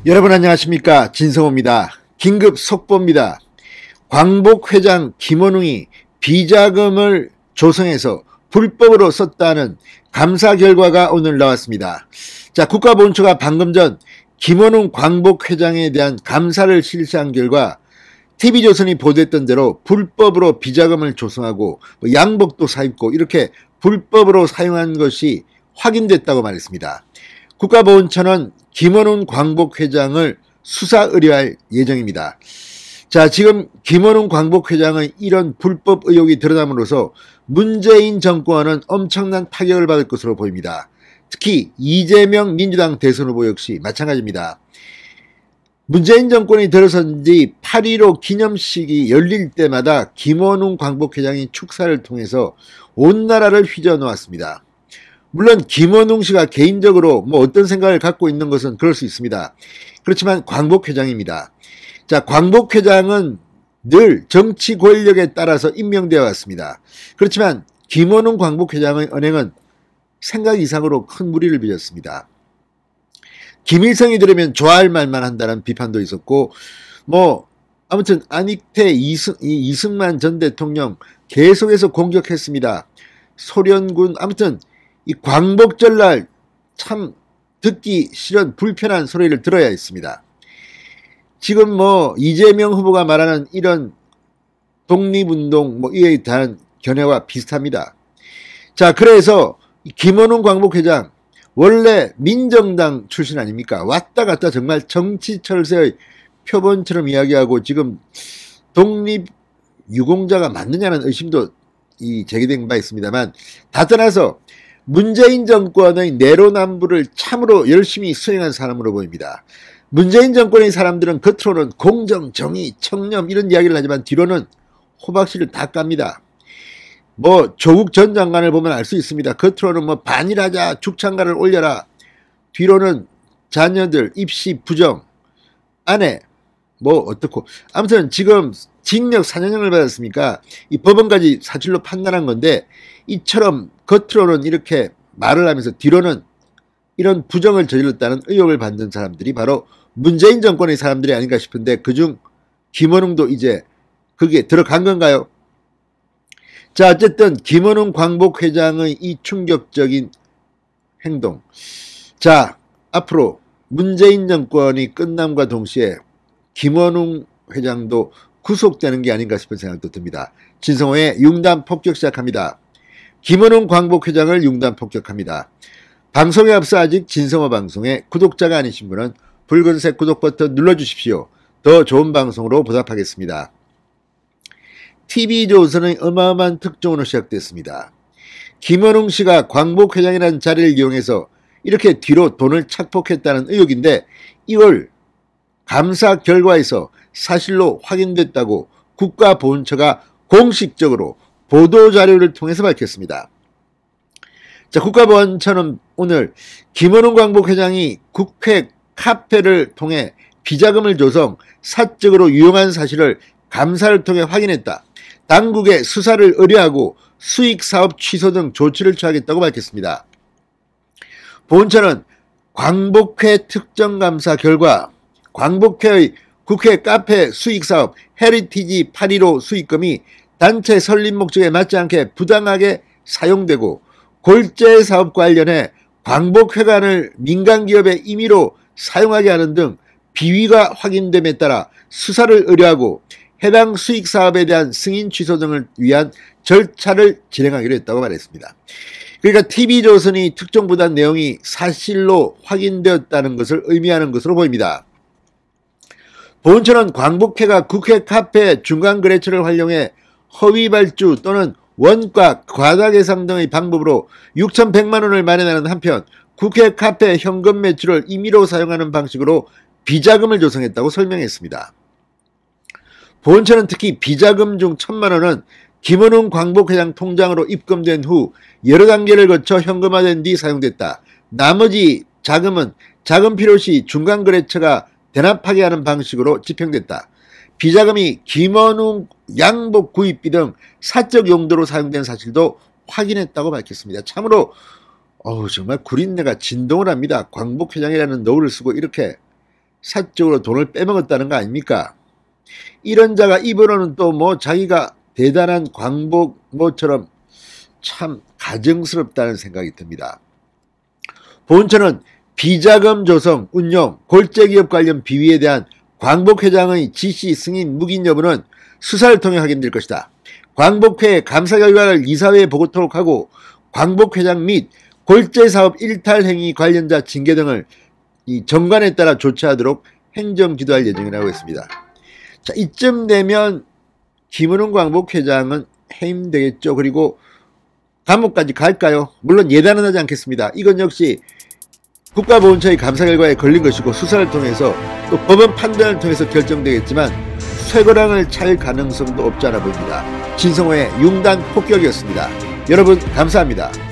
여러분 안녕하십니까, 진성호입니다. 긴급 속보입니다. 광복 회장 김원웅이 비자금을 조성해서 불법으로 썼다는 감사 결과가 오늘 나왔습니다. 자, 국가보훈처가 방금 전 김원웅 광복 회장에 대한 감사를 실시한 결과 TV조선이 보도했던 대로 불법으로 비자금을 조성하고 양복도 사입고 이렇게 불법으로 사용한 것이 확인됐다고 말했습니다. 국가보훈처는 김원웅 광복 회장을 수사 의뢰할 예정입니다. 자, 지금 김원웅 광복 회장의 이런 불법 의혹이 드러남으로써 문재인 정권은 엄청난 타격을 받을 것으로 보입니다. 특히 이재명 민주당 대선 후보 역시 마찬가지입니다. 문재인 정권이 들어선 지 8.15 기념식이 열릴 때마다 김원웅 광복 회장이 축사를 통해서 온 나라를 휘저어 놓았습니다. 물론 김원웅 씨가 개인적으로 어떤 생각을 갖고 있는 것은 그럴 수 있습니다. 그렇지만 광복 회장입니다. 자, 광복 회장은 늘 정치 권력에 따라서 임명되어 왔습니다. 그렇지만 김원웅 광복 회장의 언행은 생각 이상으로 큰 무리를 빚었습니다. 김일성이 들으면 좋아할 말만 한다는 비판도 있었고, 아무튼 안익태 이승만 전 대통령 계속해서 공격했습니다. 소련군, 아무튼 이 광복절날 참 듣기 싫은 불편한 소리를 들어야 했습니다. 지금 이재명 후보가 말하는 이런 독립운동 이에 대한 견해와 비슷합니다. 자, 그래서 김원웅 광복 회장 원래 민정당 출신 아닙니까? 왔다 갔다 정말 정치 철새의 표본처럼 이야기하고 지금 독립 유공자가 맞느냐는 의심도 제기된 바 있습니다만, 다 떠나서 문재인 정권의 내로남불을 참으로 열심히 수행한 사람으로 보입니다. 문재인 정권의 사람들은 겉으로는 공정, 정의, 청렴 이런 이야기를 하지만 뒤로는 호박씨를 다 깝니다. 조국 전 장관을 보면 알 수 있습니다. 겉으로는 반일하자, 죽창가를 올려라. 뒤로는 자녀들 입시 부정, 아내 어떻고. 아무튼 지금 징역 4년형을 받았으니까 이 법원까지 사실로 판단한 건데, 이처럼 겉으로는 이렇게 말을 하면서 뒤로는 이런 부정을 저질렀다는 의혹을 받는 사람들이 바로 문재인 정권의 사람들이 아닌가 싶은데, 그중 김원웅도 이제 그게 들어간 건가요? 자, 어쨌든 김원웅 광복 회장의 이 충격적인 행동, 자, 앞으로 문재인 정권이 끝남과 동시에 김원웅 회장도 구속되는 게 아닌가 싶은 생각도 듭니다. 진성호의 융단 폭격 시작합니다. 김원웅 광복 회장을 융단 폭격합니다. 방송에 앞서 아직 진성호 방송에 구독자가 아니신 분은 붉은색 구독 버튼 눌러주십시오. 더 좋은 방송으로 보답하겠습니다. TV조선의 어마어마한 특종으로 시작됐습니다. 김원웅 씨가 광복 회장이라는 자리를 이용해서 이렇게 뒤로 돈을 착복했다는 의혹인데, 이걸 감사 결과에서 사실로 확인됐다고 국가보훈처가 공식적으로 보도자료를 통해서 밝혔습니다. 자, 국가보훈처는 오늘 김원웅 광복 회장이 국회 카페를 통해 비자금을 조성, 사적으로 유용한 사실을 감사를 통해 확인했다. 당국에 수사를 의뢰하고 수익사업 취소 등 조치를 취하겠다고 밝혔습니다. 보훈처는 광복회 특정감사 결과 광복회의 국회 카페 수익사업 헤리티지 8.15 수익금이 단체 설립 목적에 맞지 않게 부당하게 사용되고 골재 사업 관련해 광복회관을 민간기업의 임의로 사용하게 하는 등 비위가 확인됨에 따라 수사를 의뢰하고 해당 수익사업에 대한 승인 취소 등을 위한 절차를 진행하기로 했다고 말했습니다. 그러니까 TV조선이 특종보단 내용이 사실로 확인되었다는 것을 의미하는 것으로 보입니다. 보훈처는 광복회가 국회 카페 중간거래처를 활용해 허위 발주 또는 원가, 과다계상 등의 방법으로 6,100만 원을 마련하는 한편 국회 카페 현금 매출을 임의로 사용하는 방식으로 비자금을 조성했다고 설명했습니다. 보훈처는 특히 비자금 중 1,000만 원은 김원웅 광복회장 통장으로 입금된 후 여러 단계를 거쳐 현금화된 뒤 사용됐다. 나머지 자금은 자금 필요시 중간거래처가 대납하게 하는 방식으로 집행됐다. 비자금이 김원웅 양복 구입비 등 사적 용도로 사용된 사실도 확인했다고 밝혔습니다. 참으로 정말 구린내가 진동을 합니다. 광복회장이라는 노를 쓰고 이렇게 사적으로 돈을 빼먹었다는 거 아닙니까? 이런 자가 입으로는 또 뭐 자기가 대단한 광복모처럼 참 가증스럽다는 생각이 듭니다. 보훈처는 비자금 조성, 운용, 골재기업 관련 비위에 대한 광복회장의 지시, 승인, 묵인 여부는 수사를 통해 확인될 것이다. 광복회 감사 결과를 이사회에 보고토록 하고 광복회장 및 골재사업 일탈 행위 관련자 징계 등을 이 정관에 따라 조치하도록 행정지도할 예정이라고 했습니다. 자, 이쯤 되면 김은웅 광복회장은 해임되겠죠. 그리고 감옥까지 갈까요? 물론 예단은 하지 않겠습니다. 이건 역시 국가보훈처의 감사 결과에 걸린 것이고 수사를 통해서 또 법원 판단을 통해서 결정되겠지만 쇠고랑을 찰 가능성도 없지 않아 보입니다. 진성호의 융단 폭격이었습니다. 여러분 감사합니다.